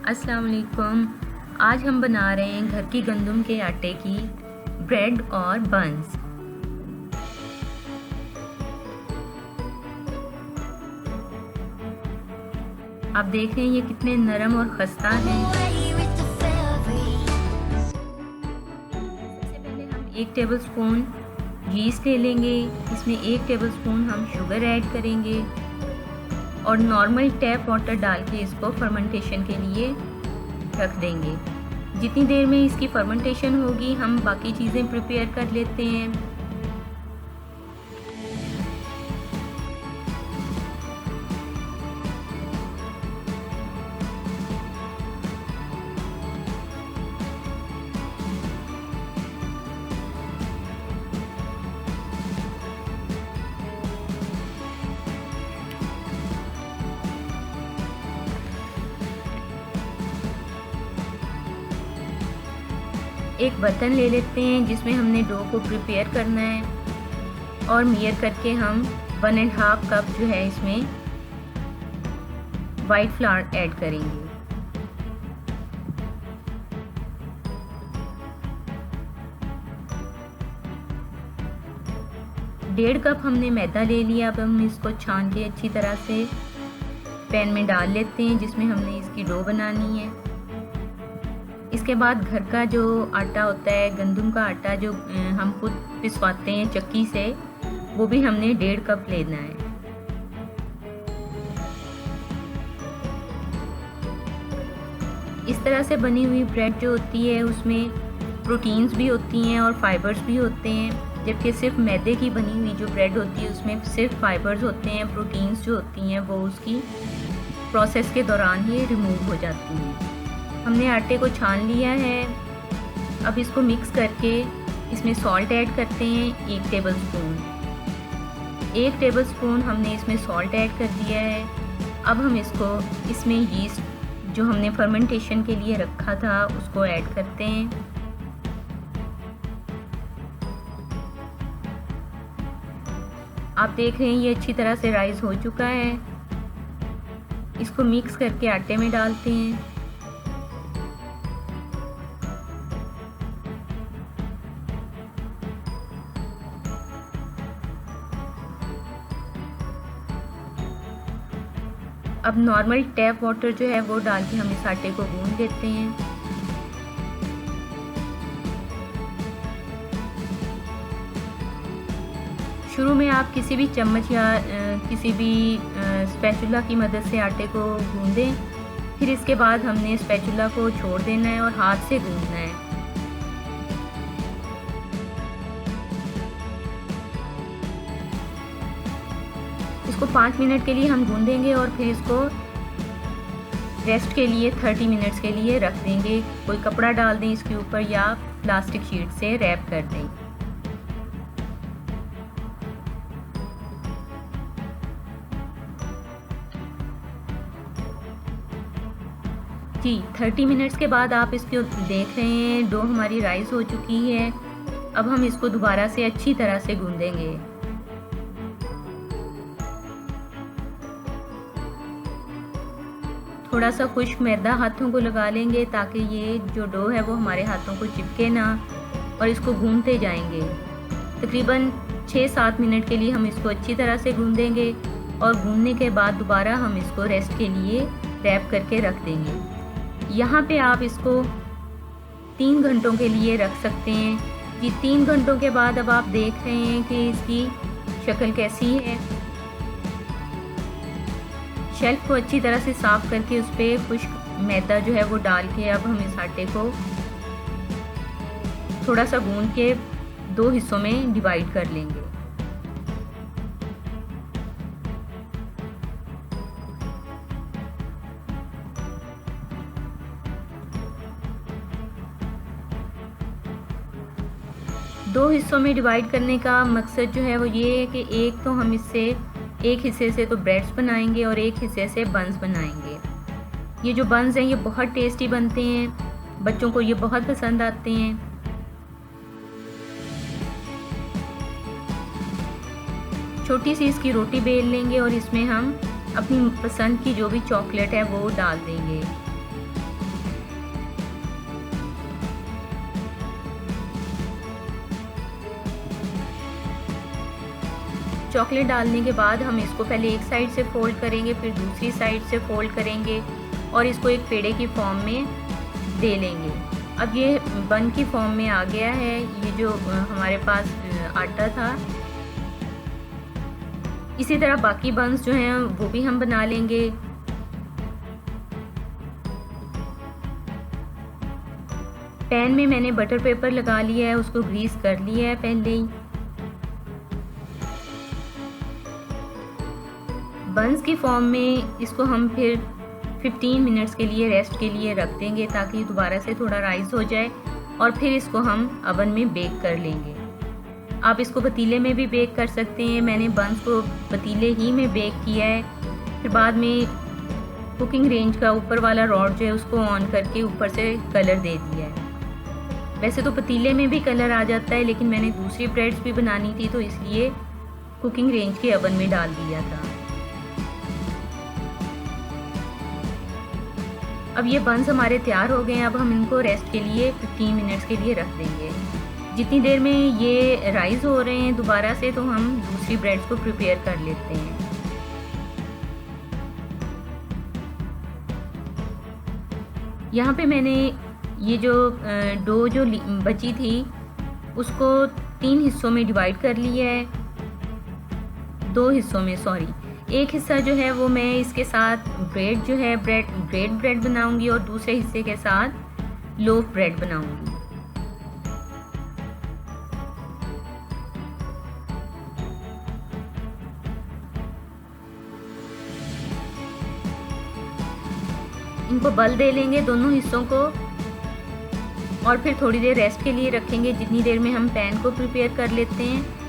अस्सलाम वालेकुम। आज हम बना रहे हैं घर की गंदम के आटे की ब्रेड और बंस। आप देख रहे हैं ये कितने नरम और खस्ता हैं। सबसे पहले हम 1 टेबलस्पून यीस्ट ले लेंगे। इसमें 1 टेबलस्पून हम शुगर ऐड करेंगे और नॉर्मल टैप वाटर डाल के इसको फर्मेंटेशन के लिए रख देंगे। जितनी देर में इसकी फर्मेंटेशन होगी हम बाकी चीज़ें प्रिपेयर कर लेते हैं। एक बर्तन ले लेते हैं जिसमें हमने डो को प्रिपेयर करना है और मेयर करके हम 1.5 कप जो है इसमें वाइट फ्लावर ऐड करेंगे। डेढ़ कप हमने मैदा ले लिया। अब हम इसको छान के अच्छी तरह से पैन में डाल लेते हैं जिसमें हमने इसकी डो बनानी है। इसके बाद घर का जो आटा होता है, गंदम का आटा जो हम खुद पिसवाते हैं चक्की से, वो भी हमने 1.5 कप लेना है। इस तरह से बनी हुई ब्रेड जो होती है उसमें प्रोटीन्स भी होती हैं और फाइबर्स भी होते हैं, जबकि सिर्फ मैदे की बनी हुई जो ब्रेड होती है उसमें सिर्फ फाइबर्स होते हैं। प्रोटीन्स जो होती हैं वो उसकी प्रोसेस के दौरान ही रिमूव हो जाती हैं। हमने आटे को छान लिया है। अब इसको मिक्स करके इसमें सॉल्ट ऐड करते हैं 1 टेबलस्पून। 1 टेबलस्पून हमने इसमें सॉल्ट ऐड कर दिया है। अब हम इसमें यीस्ट जो हमने फर्मेंटेशन के लिए रखा था उसको ऐड करते हैं। आप देख रहे हैं ये अच्छी तरह से राइज हो चुका है। इसको मिक्स करके आटे में डालते हैं। अब नॉर्मल टैप वाटर जो है वो डाल के हम इस आटे को गूंद लेते हैं। शुरू में आप किसी भी चम्मच या किसी भी स्पैचुला की मदद से आटे को गूंदें। फिर इसके बाद हमने स्पैचुला को छोड़ देना है और हाथ से गूंदना है। इसको 5 मिनट के लिए हम गूंदेंगे और फिर इसको रेस्ट के लिए 30 मिनट्स के लिए रख देंगे। कोई कपड़ा डाल दें इसके ऊपर या प्लास्टिक शीट से रैप कर दें। जी 30 मिनट्स के बाद आप इसको देख रहे हैं डो हमारी राइस हो चुकी है। अब हम इसको दोबारा से अच्छी तरह से गूंदेंगे। थोड़ा सा खुश्क मैदा हाथों को लगा लेंगे ताकि ये जो डो है वो हमारे हाथों को चिपके ना, और इसको गूंदते जाएंगे। तकरीबन 6-7 मिनट के लिए हम इसको अच्छी तरह से गूंदेंगे और गूंदने के बाद दोबारा हम इसको रेस्ट के लिए रैप करके रख देंगे। यहाँ पे आप इसको 3 घंटों के लिए रख सकते हैं। ये 3 घंटों के बाद अब आप देख रहे हैं कि इसकी शक्ल कैसी है। शेल्फ को अच्छी तरह से साफ़ करके उस पर खुश्क मैदा जो है वो डाल के अब हम इस आटे को थोड़ा सा गूंद के 2 हिस्सों में डिवाइड कर लेंगे। दो हिस्सों में डिवाइड करने का मकसद जो है वो ये है कि एक तो हम इससे एक हिस्से से तो ब्रेड्स बनाएंगे और एक हिस्से से बंस बनाएंगे। ये जो बंस हैं ये बहुत टेस्टी बनते हैं, बच्चों को ये बहुत पसंद आते हैं। छोटी सी इसकी रोटी बेल लेंगे और इसमें हम अपनी पसंद की जो भी चॉकलेट है वो डाल देंगे। चॉकलेट डालने के बाद हम इसको पहले एक साइड से फोल्ड करेंगे, फिर दूसरी साइड से फोल्ड करेंगे और इसको एक पेड़े की फॉर्म में दे लेंगे। अब ये बन की फॉर्म में आ गया है। ये जो हमारे पास आटा था, इसी तरह बाकी बंस जो हैं वो भी हम बना लेंगे। पैन में मैंने बटर पेपर लगा लिया है, उसको ग्रीस कर लिया है पहले ही। बंस की फॉर्म में इसको हम फिर 15 मिनट्स के लिए रेस्ट के लिए रख देंगे ताकि दोबारा से थोड़ा राइस हो जाए और फिर इसको हम अवन में बेक कर लेंगे। आप इसको पतीले में भी बेक कर सकते हैं। मैंने बंस को पतीले ही में बेक किया है। फिर बाद में कुकिंग रेंज का ऊपर वाला रॉड जो है उसको ऑन करके ऊपर से कलर दे दिया है। वैसे तो पतीले में भी कलर आ जाता है, लेकिन मैंने दूसरी ब्रेड्स भी बनानी थी तो इसलिए कुकिंग रेंज के अवन में डाल दिया था। अब ये बंस हमारे तैयार हो गए हैं। अब हम इनको रेस्ट के लिए 15 मिनट्स के लिए रख देंगे। जितनी देर में ये राइस हो रहे हैं दोबारा से, तो हम दूसरी ब्रेड्स को प्रिपेयर कर लेते हैं। यहाँ पे मैंने ये जो डो जो बची थी उसको 3 हिस्सों में डिवाइड कर लिया है। 2 हिस्सों में, सॉरी। एक हिस्सा जो है वो मैं इसके साथ ब्रेड जो है ब्रेड बनाऊंगी और दूसरे हिस्से के साथ लोफ ब्रेड बनाऊंगी। इनको बल दे लेंगे दोनों हिस्सों को और फिर थोड़ी देर रेस्ट के लिए रखेंगे, जितनी देर में हम पैन को प्रिपेयर कर लेते हैं।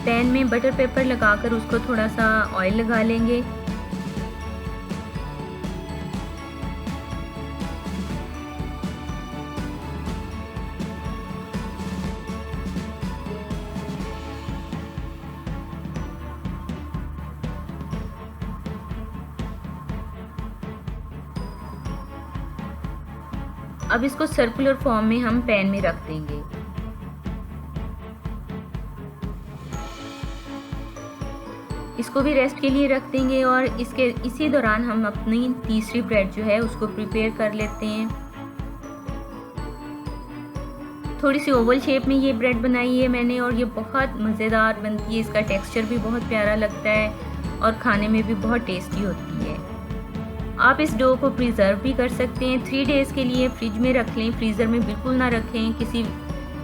पैन में बटर पेपर लगाकर उसको थोड़ा सा ऑयल लगा लेंगे। अब इसको सर्कुलर फॉर्म में हम पैन में रख देंगे। इसको भी रेस्ट के लिए रख देंगे और इसी दौरान हम अपनी तीसरी ब्रेड जो है उसको प्रिपेयर कर लेते हैं। थोड़ी सी ओवल शेप में ये ब्रेड बनाई है मैंने और ये बहुत मज़ेदार बनती है। इसका टेक्सचर भी बहुत प्यारा लगता है और खाने में भी बहुत टेस्टी होती है। आप इस डो को प्रिजर्व भी कर सकते हैं। 3 डेज़ के लिए फ्रिज में रख लें, फ्रीज़र में बिल्कुल ना रखें। किसी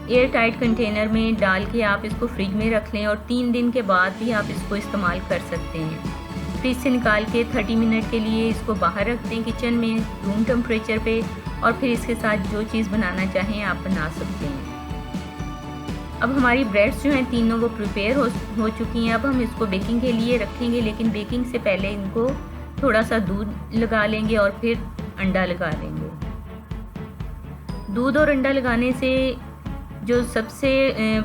एयर टाइट कंटेनर में डाल के आप इसको फ्रिज में रख लें और 3 दिन के बाद भी आप इसको इस्तेमाल कर सकते हैं। फ्रिज से निकाल के 30 मिनट के लिए इसको बाहर रख दें किचन में रूम टेम्परेचर पे और फिर इसके साथ जो चीज़ बनाना चाहें आप बना सकते हैं। अब हमारी ब्रेड्स जो हैं तीनों वो प्रिपेयर हो चुकी हैं। अब हम इसको बेकिंग के लिए रखेंगे, लेकिन बेकिंग से पहले इनको थोड़ा सा दूध लगा लेंगे और फिर अंडा लगा लेंगे। दूध और अंडा लगाने से जो सबसे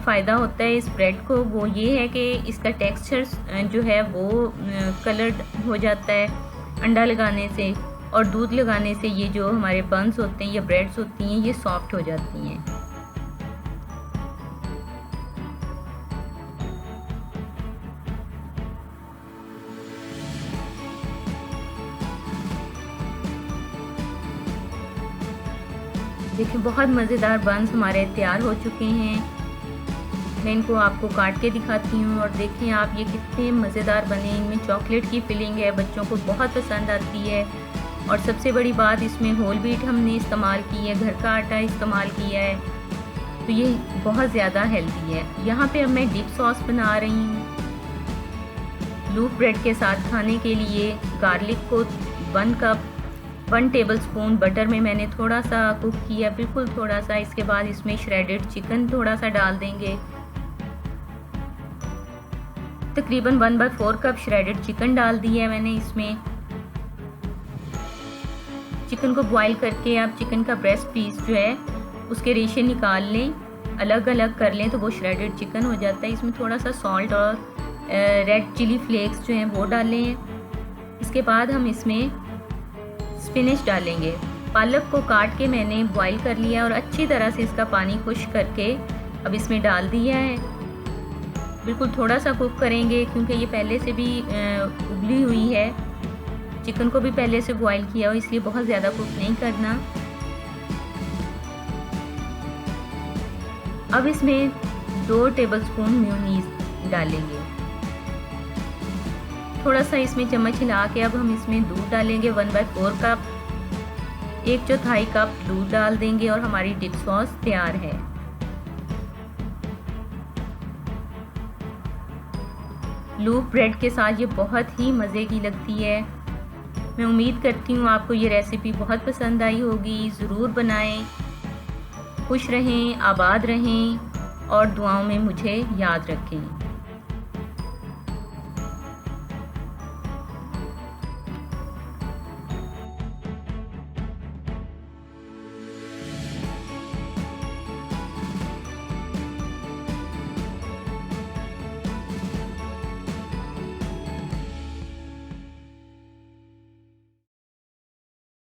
फ़ायदा होता है इस ब्रेड को वो ये है कि इसका टेक्सचर जो है वो कलर्ड हो जाता है अंडा लगाने से, और दूध लगाने से ये जो हमारे बंस होते हैं या ब्रेड्स होती हैं ये सॉफ्ट हो जाती हैं। देखिए बहुत मज़ेदार बंस हमारे तैयार हो चुके हैं। मैं इनको आपको काट के दिखाती हूँ और देखें आप ये कितने मज़ेदार बने। इनमें चॉकलेट की फिलिंग है, बच्चों को बहुत पसंद आती है। और सबसे बड़ी बात इसमें होल व्हीट हमने इस्तेमाल की है, घर का आटा इस्तेमाल किया है, तो ये बहुत ज़्यादा हेल्दी है। यहाँ पे अब मैं डिप सॉस बना रही हूँ। लूफ ब्रेड के साथ खाने के लिए गार्लिक को 1 टेबलस्पून बटर में मैंने थोड़ा सा कुक किया, बिल्कुल थोड़ा सा। इसके बाद इसमें श्रेडेड चिकन थोड़ा सा डाल देंगे। तकरीबन 1/4 कप श्रेडेड चिकन डाल दिया है मैंने इसमें। चिकन को बॉईल करके आप चिकन का ब्रेस्ट पीस जो है उसके रेशे निकाल लें, अलग अलग कर लें तो वो श्रेडेड चिकन हो जाता है। इसमें थोड़ा सा सॉल्ट और रेड चिली फ्लेक्स जो हैं वो डालें। इसके बाद हम इसमें स्पिनच डालेंगे। पालक को काट के मैंने बॉईल कर लिया और अच्छी तरह से इसका पानी खुश्क करके अब इसमें डाल दिया है। बिल्कुल थोड़ा सा कुक करेंगे क्योंकि ये पहले से भी उबली हुई है। चिकन को भी पहले से बॉईल किया हो, इसलिए बहुत ज़्यादा कुक नहीं करना। अब इसमें 2 टेबलस्पून मेयोनीज डालेंगे। थोड़ा सा इसमें चम्मच हिला के अब हम इसमें दूध डालेंगे 1/4 कप। 1/4 कप दूध डाल देंगे और हमारी डिप सॉस तैयार है। लूफ ब्रेड के साथ ये बहुत ही मज़े की लगती है। मैं उम्मीद करती हूँ आपको ये रेसिपी बहुत पसंद आई होगी। ज़रूर बनाएं। खुश रहें, आबाद रहें और दुआओं में मुझे याद रखें।